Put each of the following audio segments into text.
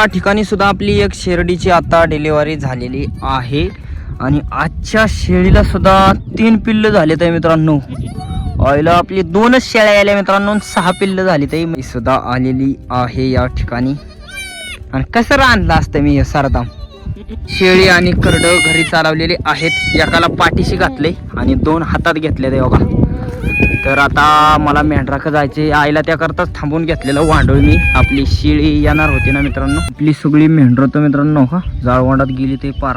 या ठिकाणी सुद्धा आपली एक शेरडीची आता डिलिव्हरी झालेली आहे आणि आजच्या शेळीला सुद्धा 3 पिल्ल झालेत आहे मित्रांनो. आईला आपली 2च शेळ्या आल्या मित्रांनो, 6 पिल्ल झाली तर सुद्धा आलेली आहे या ठिकाणी. आणि कसं रानलं असतं मी हे सरदाम. शेळी आणि करड घरी चालवलेले आहेत. एकाला पाठीशी घातले आणि 2 हातात घेतले ते बघा. तर आता मला मेंढराक जायचे, आईला त्याकरताच थांबून घेतलेलं वांडोळ मी. आपली शेळी येणार होती ना मित्रांनो. आपली सगळी मेंढरं तर मित्रांनो जाळवांडात गेली ते पार,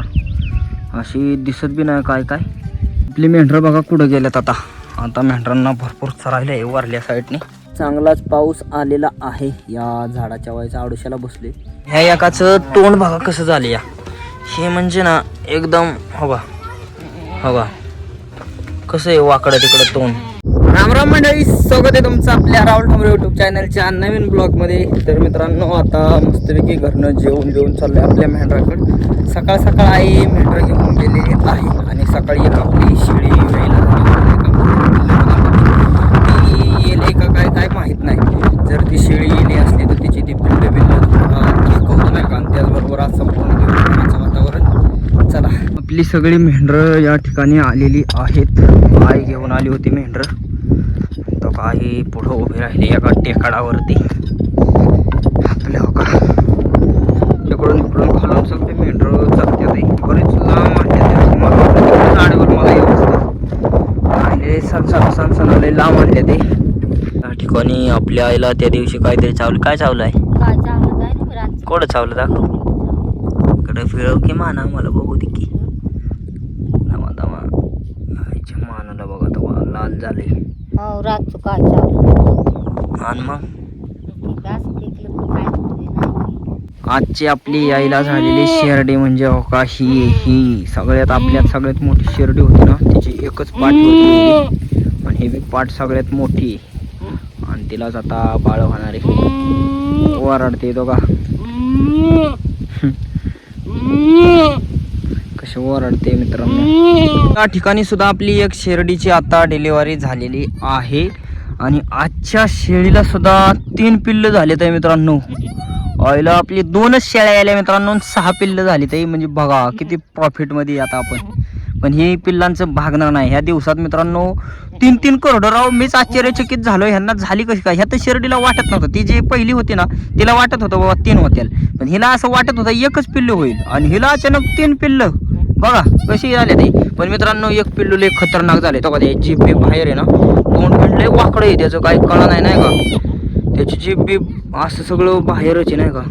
अशी दिसत बी नाही काय काय. आपली मेंढरं बघा कुठं गेल्यात आता. आता मेंढरांना भरपूर चरायला आहे वरल्या साईडने. चांगलाच पाऊस आलेला आहे. या झाडाच्या वायच्या आडोशाला बसले. ह्या एकाचं तोंड बघा कसं झाले या. हे म्हणजे ना एकदम हवा कसं आहे वाकडं तिकडं तोंड. रामराम मंडळी, स्वागत आहे तुमचं आपल्या राहुल ठोंबरे यूट्यूब चॅनलच्या नवीन ब्लॉगमध्ये. तर मित्रांनो आता मस्तपैकी घरनं जेवून चाललंय आपल्या मेंढराकडं. सकाळ सकाळ आई मेंढरं घेऊन गेलेली आहे आणि सकाळी एक आपली शेळी येले का काय माहीत नाही. जर ती शेळी येली असली तर तिची ती पिल्ल होत नाही का. आणि त्याचबरोबर आज संपूर्ण वातावरण. चला आपली सगळी मेंढरं या ठिकाणी आलेली आहेत. आई घेऊन आली होती मेंढरं. तो काही पुढं उभी राहिली एका टेकाडावरती आपल्या का. इकडून खालून सगळे मेंढरं चालते. बरेच लांब आणले मला सण लांब आणले ते. या ठिकाणी आपल्या आईला त्या दिवशी काहीतरी चावलं. काय चावलं आहे? कोणं चावलं दाखव. इकडे फिरव की माना मला बघू दे की. दमा आईच्या मानाला बघा तो लाल झाले. आणि मग आजची आपली आईला झालेली शेरडी म्हणजे हो का ही सगळ्यात मोठी शेरडी होती ना. तिची एकच पाठ होती आणि ही पाठ सगळ्यात मोठी. आणि तिलाच आता बाळ होणार आहे. ओरडते तो का कशी ओरडते मित्रांनो. या ठिकाणी सुद्धा आपली एक शेरडीची आता डिलिव्हरी झालेली आहे आणि आजच्या शेळीला सुद्धा 3 पिल्ल झालेत आहे मित्रांनो. आईला आपली 2च शेळ्या आल्या मित्रांनो, 6 पिल्ल झाली तर म्हणजे बघा किती प्रॉफिट मध्ये आता आपण. पण ही पिल्लांचं भागणार नाही ह्या दिवसात मित्रांनो. 3 करोड राव. मीच आश्चर्यचकित झालो ह्यांना झाली कशी काय. ह्या तर शेरडीला वाटत नव्हतं. ती जी पहिली होती ना तिला वाटत होतं बाबा 3 होतील, पण हिला असं वाटत होतं एकच पिल्ल होईल आणि हिला अचानक 3 पिल्ल. बघा कशी झाले ते. पण मित्रांनो एक पिल्लू लय खतरनाक झाले. तो का ते जीभ बी बाहेर आहे ना, तोंड पण लय वाकडं आहे त्याचं, काही कळा नाही का. त्याची जीभ बी असं सगळं बाहेरच आहे नाही का.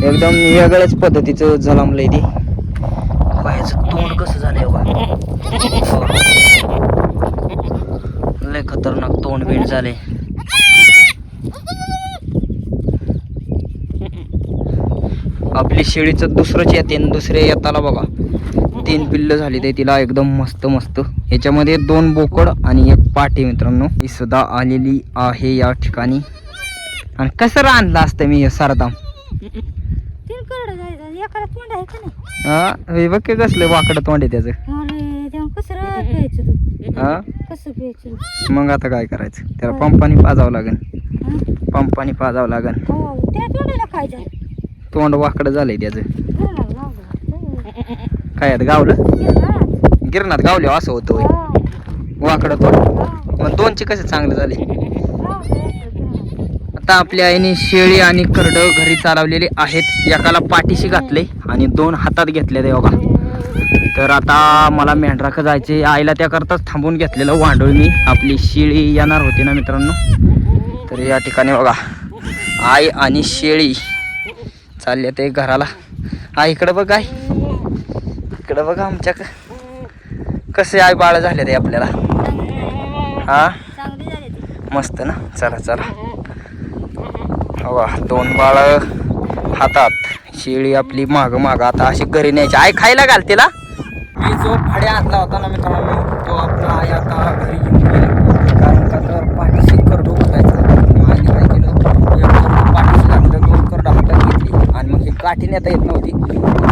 एकदम वेगळ्याच पद्धतीचं जलमलंय ते. बाहेरचं तोंड कसं झालंय बघा. लय खतरनाक तोंड बीड झाले. आपली शेळीचं दुसरंच येते. दुसऱ्या येताला बघा 3 पिल्ल झाली ते तिला एकदम मस्त. ह्याच्यामध्ये 2 बोकड आणि 1 पाठी मित्रांनो. ही सुद्धा आलेली आहे या ठिकाणी. आणि कसं रानलं असतं मी हे सरदाम. हा बघ कसलं वाकडं तोंड आहे त्याचं. मग आता काय करायचं, त्याला पंपानी पाजावं लागेल. तोंड वाकडं झालंय त्याचं. काय गावलं गिरणात गावले असं होतं वाकडं तोंड. मग 2चे कसे चांगले झाले. आता आपल्या आईने शेळी आणि करड घरी चालवलेले आहेत. एकाला पाठीशी घातले आणि 2 हातात घेतले ते बघा. तर आता मला मेंढराक जायचे, आईला त्याकरताच थांबून घेतलेलं वांडोळ मी. आपली शेळी येणार होती ना मित्रांनो. तर या ठिकाणी बघा आई आणि शेळी चालले ते घराला. आई इकडं बघ, इकडं बघा आमच्या कसे आई बाळ झाले ते आपल्याला. हा मस्त ना. चला हवा 2 बाळ हातात, शेळी आपली माग आता अशी घरी न्यायची. आई खायला घाल तिला. मी जो भाड्या आणला होता ना मित्रांनो तो आपला आई आता घरी घेऊन गेला. कारण का तर पाठीशी करडं उठायचं. आईने काय केलं, 1 करडं पाठीशी घातलं, 2 करडं हातात घेतली आणि मग ही काठी नेता येत नव्हती.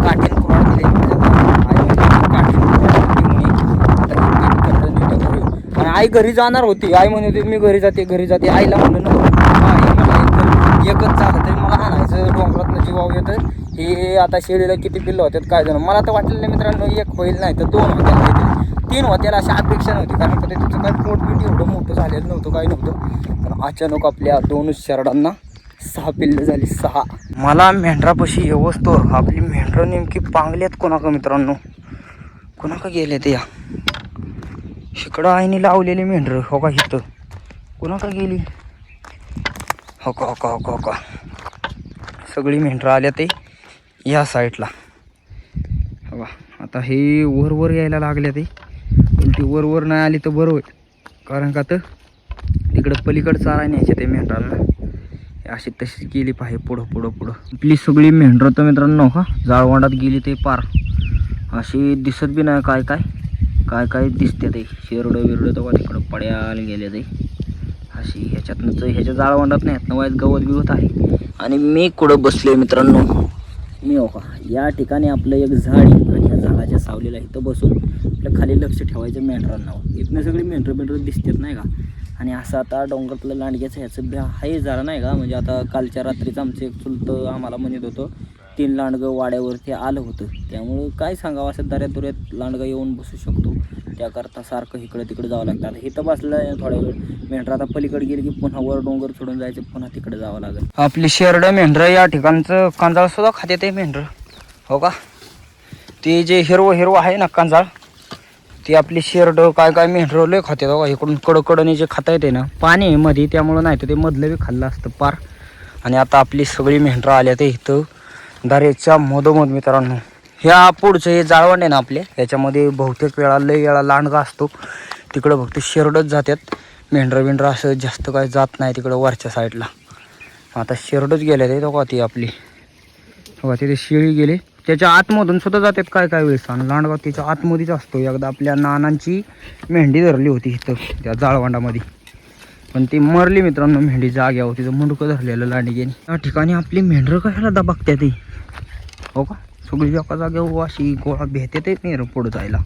काठीने कुराड दिली. आणि आई घरी जाणार होती. आई म्हणत होती मी घरी जाते. आईला म्हणलं नको, एकच झालं तरी मला आणायचं. डोंगरातनं जीवाव येत तर हे आता शेळीला किती पिल्लं होतात काय जण. मला तर वाटलेलं मित्रांनो एक होईल नाही तर 2 होत्या, 3 होत्याला अशी अपेक्षा नव्हती. कारण का तिचं काय पोटपीट एवढं मोठं झालेलं नव्हतं, काय नव्हतं. पण अचानक आपल्या 2 शेरडांना 6 पिल्लं झाली, 6. मला मेंढरापाशी येवस्तोवर आपली मेंढरं नेमकी पांगल्यात कोणाका मित्रांनो, कोणाका गेले ते. या इकडं आईने लावलेली मेंढरं हो का इथं कोणाका गेली, हो का हो का हो का हो का. सगळी मेंढरं आल्या ते या साईडला. हो आता हे वर यायला लागल्या ते, पण ती वर नाही आली तर बरं होईल. कारण का तर तिकडं पलीकडं चारा न्यायचे ते मेंढरांना. अशी तशीच गेली पाहिजे पुढं. आपली सगळी मेंढरं तर मित्रांनो का जाळवांडात गेली ते पार. अशी दिसत बी नाही काय दिसते ते शेरडं विरडं तेव्हा तिकडं पड्याला गेले ते. अशी ह्याच्या जाळवांडात नाही ना वाईट गवत बिवत आहे. आणि मी कुठं बसलोय मित्रांनो, मी हो का या ठिकाणी आपलं एक झाड आहे आणि या झाडाच्या सावलीला इथं बसून आपलं खाली लक्ष ठेवायचं मेंढरांना. इथनं सगळी मेंढरं दिसतात नाही का. आणि असं आता डोंगरातलं लांडग्याचं ह्याचं ब्या हाही झालं नाही का. म्हणजे आता कालच्या रात्रीच आमचं एक चुलतं आम्हाला म्हणत होतं 3 लांडगं वाड्यावरती आलं होतं. त्यामुळं काय सांगावं, असं दऱ्यात लांडगा येऊन बसू शकतो. त्याकरता सारखं इकडं तिकडं जावं लागतं. आता इथं बसलं थोड्या वेळ, मेंढरं आता पलीकडे गेली की पुन्हा वर डोंगर सोडून जायचं, पुन्हा तिकडे जावं लागेल. आपली शेरडं मेंढरं या ठिकाणचं कांजाळ सुद्धा खाते ते मेंढरं हो का. ते जे हिरवं आहे ना कांजाळ, ती आपली शेरडं काय मेंढरं लय खाते हो का. इकडून कडकडने जे खाता येते ना, पाणी आहे मध्ये त्यामुळं नाही तर ते मधलं बी खाल्लं असतं पार. आणि आता आपली सगळी मेंढरं आल्या ते इथं दारेच्या मधोमध मित्रांनो. ह्या पुढचं हे जाळवण आहे ना आपले, याच्यामध्ये बहुतेक लय वेळा लांडगा असतो. तिकडं फक्त शेरडच जातात, मेंढरं असं जास्त काय जात नाही तिकडं वरच्या साईडला. आता शेरडच गेले ते का ती आपली बघा, तिथे शेळी गेली त्याच्या आतमधून सुद्धा जातात काय वेळेस. आणि लांडगा तिच्या आतमध्येच असतो. एकदा आपल्या नानांची मेंढी धरली होती इथं त्या जाळवांडामध्ये, पण ती मरली मित्रांनो मेंढी जाग्यावर. तिचं मुंडकं धरलेलं लांडग्याने. त्या ठिकाणी आपली मेंढरं कशाला दबागत्या ती हो का. सगळी एका जागेवर अशी गोळा भेटते ते मेंढरं पुढं जायला.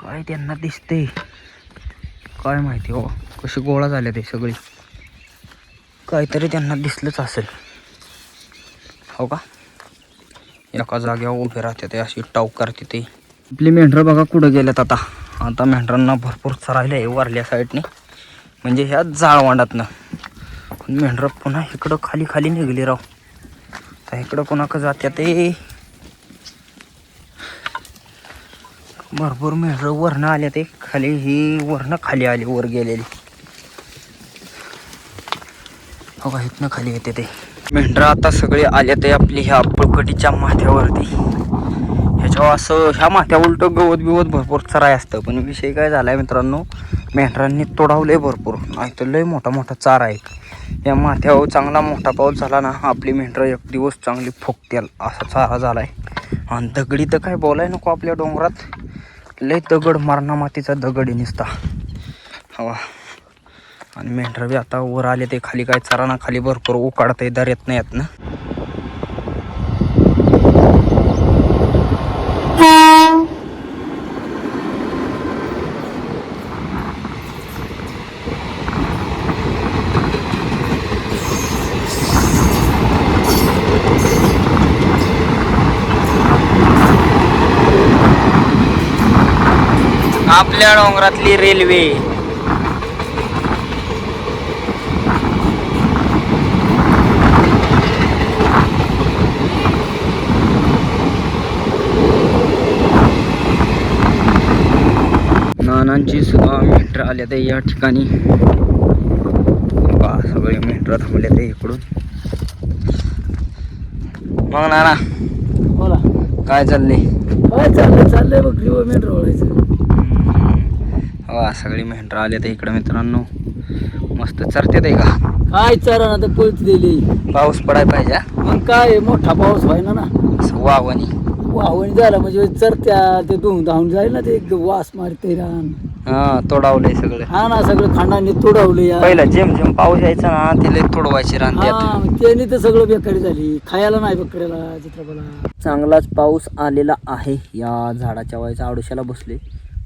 काय त्यांना दिसते काय माहिती हो, कशी गोळा झाले ते सगळी. काहीतरी त्यांना दिसलंच असेल हो का. एका जागेवर उभे राहते ते, अशी टाव करते ते. आपली मेंढरं बघा कुठं गेल्यात आता मेंढरांना भरपूर चरायला आहे वरल्या साईडने, म्हणजे ह्या जाळवांडातनं. पण मेंढरं पुन्हा इकडं खाली निघली राव. तर इकडं कोणाकडं जात्या ते भरपूर मेंढरं वरनं आल्या ते खाली. ही वरनं खाली आली, वर गेलेली हो का. इथनं खाली येते ते मेंढरं. आता सगळे आले ते आपली ह्या पळकटीच्या माथ्यावरती. ह्याच्यावर असं ह्या माथ्या उलट गवत बिवत भरपूर चराय असतं. पण विषय काय झालाय मित्रांनो, मेंढरांनी तोडावलंय भरपूर, नाही तर लय मोठा चारा आहे. या माथ्यावर चांगला मोठा पाऊस झाला ना, आपली मेंढरं एक दिवस चांगली फुगतील असा चारा झालाय. आणि दगडी तर काय बोलाय नको, आपल्या डोंगरात लय दगड, मारणा मातीचा दगड निसता हवा. आणि मेंढरं बी आता वर आले ते खाली. काय चारा ना खाली भरपूर उकाडतंय दऱ्यात नाही येत ना. आपल्या डोंगरातली रेल्वे नानांची सुद्धा मेंढरं आल्या ते या ठिकाणी. सगळे मेंढरं थांबले ते इकडून. मग नाना बोला काय चाललंय. चाललंय बकरी व मेंढर ओळायचं. सगळी मेंढरं आले ते इकडं मित्रांनो. मस्त चरते ते का काय चारा ना तर पळती दिली. पाऊस पडायला पाहिजे. मग काय मोठा पाऊस व्हायना ना, वावणी वाहून झाला म्हणजे चरत्या ते धुवून धावून जाईल ना, ते एकदम वास मारते रान. तोडावलंय सगळं. हा ना, सगळं खांडाने तोडवले. पहिला जेम पाऊस यायचा ना, ते लय तोडवायचे रान त्यात. त्याने तर सगळं बेकारी झाली, खायला नाही बकऱ्याला चित्रपला. चांगलाच पाऊस आलेला आहे. या झाडाच्या वायचा आडोशाला बसले.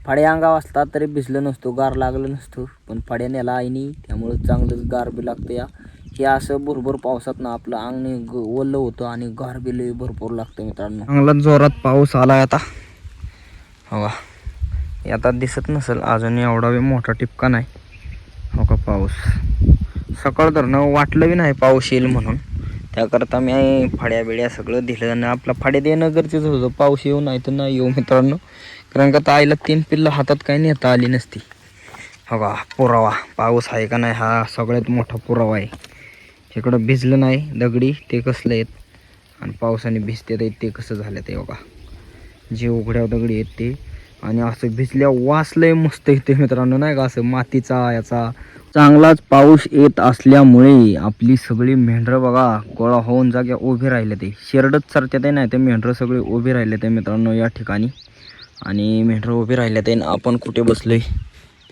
फड्या अंगाव असतात तरी भिजलं नसतो, गार लागलं नसतं. पण फड्या नेला आईनी, त्यामुळे चांगलंच गार बी लागतं. या हे असं भरपूर पावसात ना आपलं अंग ओलं होतं आणि गार बिल भरपूर लागतं मित्रांनो. चांगला जोरात पाऊस आलाय आता. हो का, हे आता दिसत नसेल अजून एवढा मोठा टिपका नाही. हो का, पाऊस सकाळ धरणं वाटलं बी नाही पाऊस येईल म्हणून. त्याकरता मी फाड्या बिड्या सगळं दिलं आणि आपला फाड्या देणं गरजेचं होतं. पाऊस येऊ नाही तर नाही येऊ मित्रांनो, कारण का आईला 3 पिल्लं हातात काही नेता आली नसती. हो का, पुरावा पाऊस आहे का नाही हा सगळ्यात मोठा पुरावा आहे. इकडं भिजलं नाही दगडी ते कसलं आहेत आणि पावसाने भिजते ते कसं झालं ते. बघा जे उघड्या दगडी आहेत ते, आणि असं भिजल्या वास लय मस्त येते मित्रांनो नाही का, असं मातीचा याचा. चांगलाच पाऊस येत असल्यामुळे आपली सगळी मेंढरं बघा गोळा होऊन जाग्या उभी राहिले. ते शेरडच चरत्यात आहे, नाही तर मेंढरं सगळे उभी राहिले ते मित्रांनो या ठिकाणी. आणि मेंढरं उभी राहिले ते आपण कुठे बसलोय.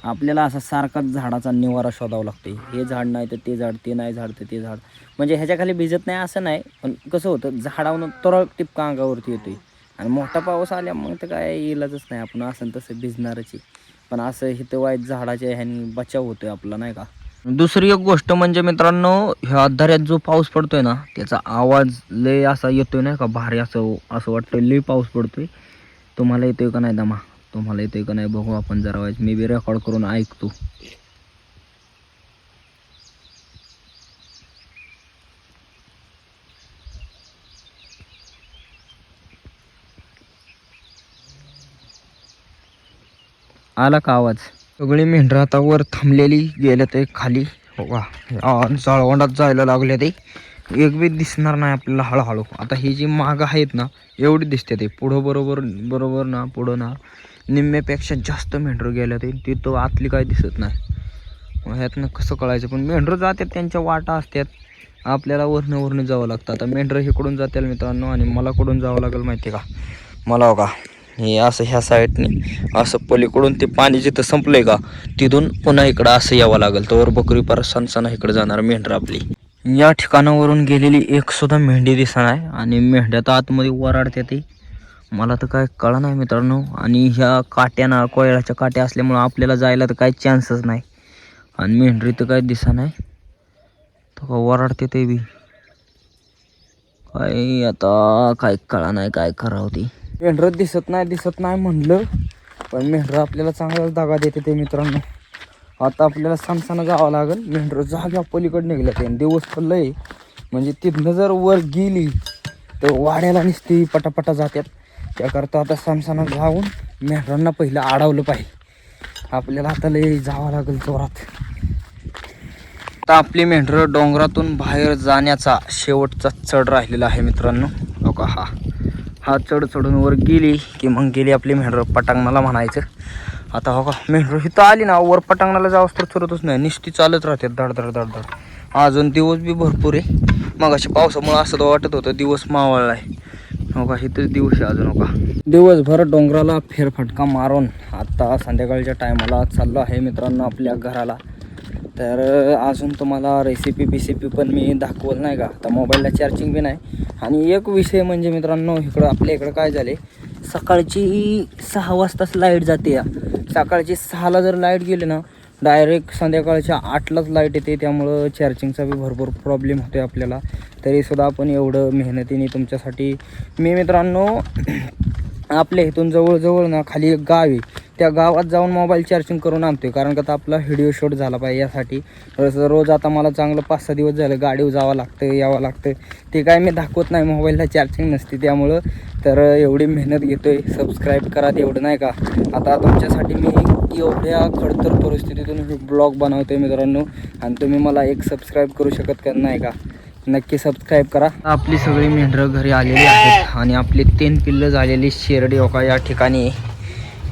आपल्याला असा सारखाच झाडाचा निवारा शोधावा लागतो. हे झाड नाही तर ते झाड, ते नाही झाड तर ते झाड. म्हणजे ह्याच्या खाली भिजत नाही असं नाही, पण कसं होतं झाडावरून तरळ टिपका अंगावरती येतोय आणि मोठा पाऊस आल्यामुळे तर काय इलाजच नाही, आपण असं तसं भिजणारच आहे. पण असं इथं वाईट झाडाच्या ह्याने बचाव होतोय आपला नाही का. दुसरी एक गोष्ट म्हणजे मित्रांनो, ह्या दऱ्यात जो पाऊस पडतोय ना त्याचा आवाज लय असा येतोय नाही का, भारी असं वाटतंय लय पाऊस पडतोय. तुम्हाला येतोय का नाही दमा, तुम्हाला येतोय का नाही बघू आपण जरा वेळेस. मी बी रेकॉर्ड करून ऐकतो. आला का आवाज. सगळी मेंढरं आता वर थांबलेली गेल्या ते खाली. हो का, जाळवंडात जायला लागले ते. एक बी दिसणार नाही आपल्याला हळूहळू. आता ही जी मागं आहेत ना एवढी दिसते ते, पुढं बरोबर ना पुढं ना निम्म्यापेक्षा जास्त मेंढरं गेल्या ते तिथं आतली काय दिसत नाही. मग ह्यातनं कसं कळायचं, पण मेंढरं जातात त्यांच्या वाटा असतात, आपल्याला वरनं जावं लागतं. आता मेंढरं इकडून जातील मित्रांनो आणि मला कुठून जावं लागेल माहिती आहे का, मला हो का हे असं ह्या साईडने असं पलीकडून ते पाणी जिथं संपलंय का तिथून पुन्हा इकडं असं यावं लागेल. तर बकरी पर सणसणा इकडं जाणार मेंढरं आपली. या ठिकाणावरून गेलेली एक सुद्धा मेंढी दिसणार आहे आणि मेंढ्या तर आतमध्ये वराडते ती, मला तर काय कळलं नाही मित्रांनो. आणि ह्या काट्याना कोयळाच्या काट्या असल्यामुळं आपल्याला जायला तर काही चान्सच नाही. आणि मेंढरी तर काय दिसा नाही, तर का वराडते ते बी काय. आता काय कळा नाही काय करावं. ती मेंढरं दिसत नाही म्हणलं, पण मेंढरं आपल्याला चांगलाच धागा देते ते मित्रांनो. आता आपल्याला सणसणा जावं लागेल. मेंढरं जाग्या पलीकडे निघल्या ते, दिवस पडलंय म्हणजे तिथनं जर वर गेली तर वाड्याला नुसती पटापटा जातात. त्याकरता आता सणसणा जाऊन मेंढरांना पहिलं अडवलं पाहिजे आपल्याला. आता लय जावं लागेल जोरात. आता आपली मेंढरं डोंगरातून बाहेर जाण्याचा शेवटचा चढ राहिलेला आहे मित्रांनो. हो का, हा चढ चढून वर गेली की मग गेली आपली मेंढरं पटांगणाला म्हणायचं. आता हो का, मेंढरं इथं आली ना वर पटांगणाला जावंच तर चढतच नाही, निष्ठी चालत राहतात धड. अजून दिवस बी भरपूर आहे. मग अशा पावसामुळे असं तर वाटत होतं दिवस मावळला आहे. हो का, इथंच दिवस आहे अजून. हो का, दिवसभर डोंगराला फेरफटका मारून आता संध्याकाळच्या टायमाला चाललो आहे मित्रांनो आपल्या घराला. तर अजून तुम्हाला रेसिपी पण मी दाखवलं नाही का, आता मोबाईलला चार्जिंग बी नाही. आणि एक विषय म्हणजे मित्रांनो, इकडं आपल्या इकडं काय झाले, सकाळची 6 वाजताच लाईट जाते. सकाळची 6ला जर लाईट गेली ना डायरेक्ट संध्याकाळच्या 8लाच लाईट येते. त्यामुळं चार्जिंगचा बी भरपूर प्रॉब्लेम होतो आपल्याला. तरीसुद्धा आपण एवढं मेहनतीने तुमच्यासाठी मी मित्रांनो आपल्या इथून जवळ ना खाली एक गाव आहे, त्या गावात जाऊन मोबाईल चार्जिंग करून आणतो. कारण का आपला व्हिडिओ शूट झाला पाहिजे यासाठी. रोज आता मला चांगलं 5-6 दिवस झालं गाडीवर जावं लागतं यावं लागतं. ते काय मी दाखवत नाही, मोबाईलला चार्जिंग नसते त्यामुळं. तर एवढी मेहनत घेतो आहे. सबस्क्राईब करा तेवढं नाही का. आता तुमच्यासाठी मी एवढ्या खडतर परिस्थितीतून ब्लॉग बनवतो आहे मित्रांनो, आणि तुम्ही मला एक सबस्क्राईब करू शकत का नाही का, नक्की सबस्क्राईब करा. आपली सगळी मेंढरं घरी आलेली आहेत आणि आपली 3 पिल्लं झालेली शेरडी हो का या ठिकाणी.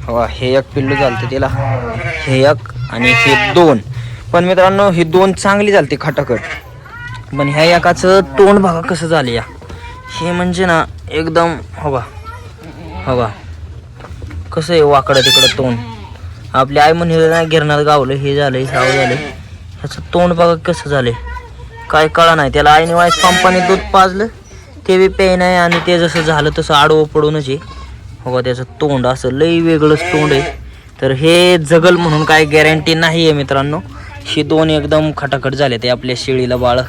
हो, हे एक पिल्लू झालं तिला, हे एक आणि हे 2. पण मित्रांनो ही 2 चांगली झालती खटाखट, पण ह्या एकाचं तोंड बघा कसं झालं या. हे म्हणजे ना एकदम हो का कसं आहे वाकडं तिकडं तोंड. आपली आई म्हणे नाही गिरणात गावलं हे झालं साव झालं. ह्याचं तोंड बघा कसं झालं काय कळा नाही. त्याला आईने वाईस पंपाने दूध पाजलं ते बी पे नाही, आणि ते जसं झालं तसं आडवं पडूनच आहे. हो का, त्याचं तोंड असं लई वेगळंच तोंड आहे. तर हे जगल म्हणून काय गॅरंटी नाही आहे मित्रांनो. हे 2 एकदम खटाखट झाले ते आपल्या शेळीला बाळ.